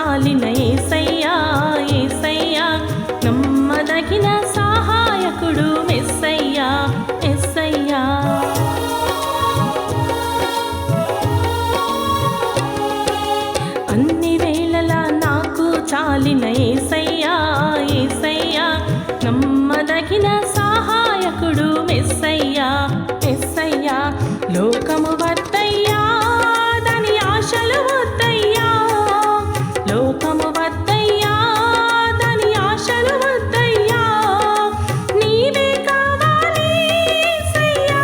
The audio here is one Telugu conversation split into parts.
చాలిన యేసయ్యా యేసయ్యా నమ్మదగిన సహాయకుడు మెస్సయ్యా మెస్సయ్యా అన్ని వేళలా నాకు చాలిన యేసయ్యా యేసయ్యా నమ్మదగిన సహాయకుడు మెస్సయ్యా మెస్సయ్యా లోకము వద్దయ్యా దాని ఆశలు వద్దయ్యా లోకము వద్దయ్యా దాని ఆశలు వద్దయ్యా నీవే కావాలి యేసయ్యా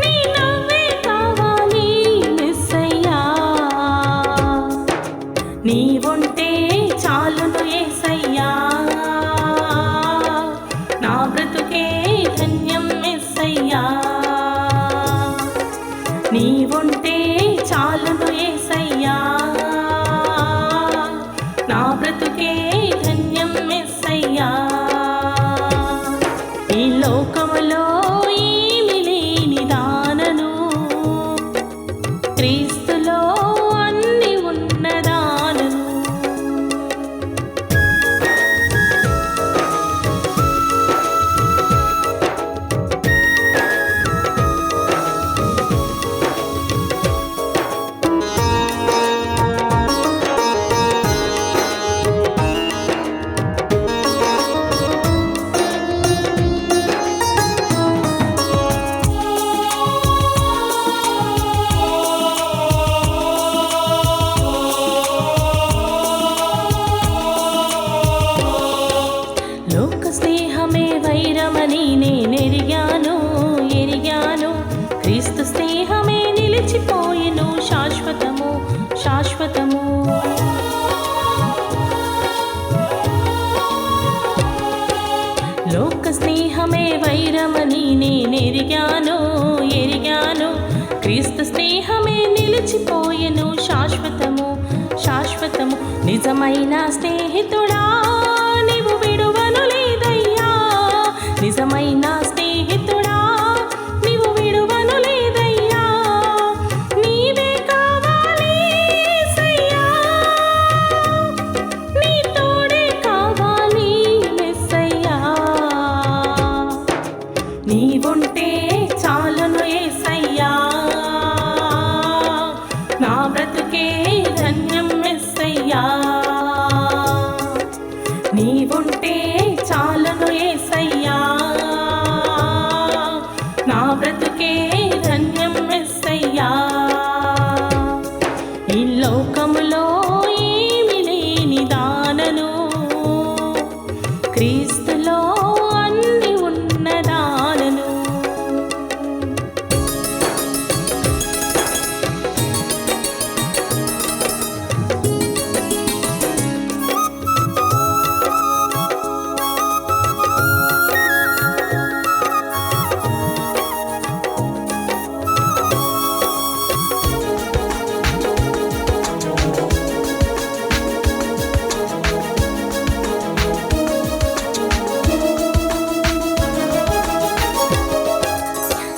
నీ నవ్వే కావాలి మెస్సయ్యా నీవుంటే చాలును యేసయ్యా నా బ్రతుకే ధన్యం మెస్సయ్యా నీవుంటే చాలును యేసయ్యా నా బ్రతుకే ధన్యం మెస్సయ్యా ఈ లోకములో ఏమి లేని దానను క్రీస్తులో అన్ని ఉన్నదానను లోక స్నేహమే వైరమని నేనెరిగాను ఎరిగాను క్రీస్తు స్నేహమే నిలిచిపోయెను శాశ్వతము శాశ్వతము లోక స్నేహమే వైరమని నేనెరిగాను ఎరిగాను క్రీస్తు స్నేహమే నిలిచిపోయెను శాశ్వతము శాశ్వతము నిజమైన స్నేహితుడా నీవు విడువను లేదయ్యా నిజమైన స్నేహితుడా నీవు విడువను లేదయ్యా నీవే కావాలి యేసయ్యా నీ తోడే కావాలి మెస్సయ్యా నీవుంటే చాలును యేసయ్యా నా బ్రతుకే ధన్యం మెస్సయ్యా నీవుంటే చాలును యేసయ్యా నా బ్రతుకే ధన్యం మెస్సయ్యా ఈ లోకములో ఏమి లేని దానను క్రీస్తులో అన్ని ఉన్నదానను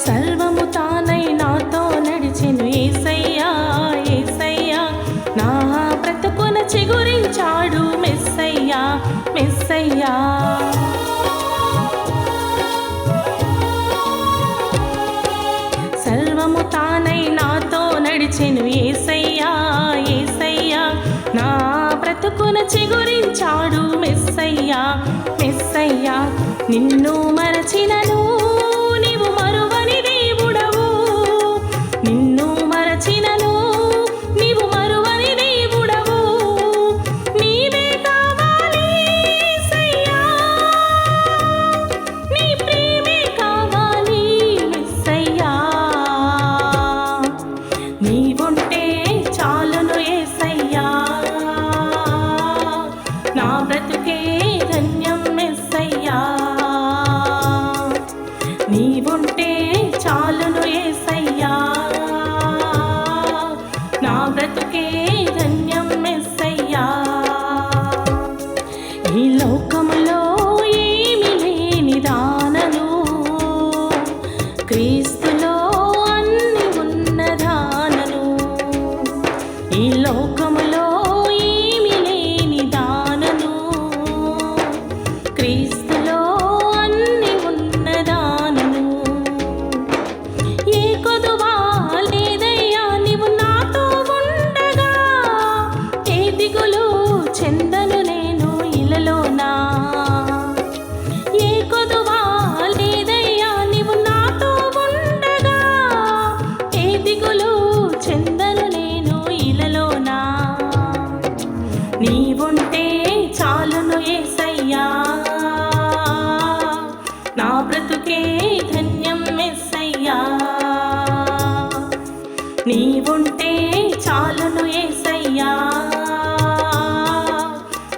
సర్వము తానై నాతో నడిచెను యేసయ్యా యేసయ్యా నా బ్రతుకున చిగురించాడు మెస్సయ్యా మెస్సయ్యా సర్వము తానై నాతో నడిచెను యేసయ్యా యేసయ్యా నా బ్రతుకున చిగురించాడు మెస్సయ్యా మెస్సయ్యా నిన్ను మరచినను నీవు మరువని దేవుడవు నిన్ను మరచినను నీవు మరువని దేవుడవు నీవే కావాలి యేసయ్యా నీ ప్రేమే కావాలి మెస్సయ్యా నీవుంటే చాలును యేసయ్యా నా బ్రతుకే ధన్యం మెస్సయ్యా దిగులు చెందను నేను ఇలలోనా. ఏ కొదువా లేదయ్యా నీవు నాతో ఉండగా. ఏ దిగులు చెందను నేను ఇలలోనా. నీవుంటే చాలును యేసయ్యా, నా బ్రతుకే ధన్యం యేసయ్యా. నీవుంటే చాలును యేసయ్యా,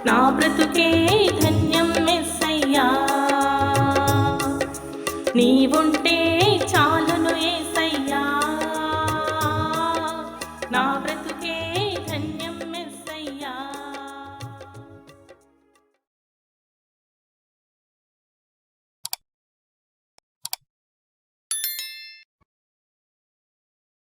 నా బ్రతుకే ధన్యం యేసయ్యా. నీవుంటే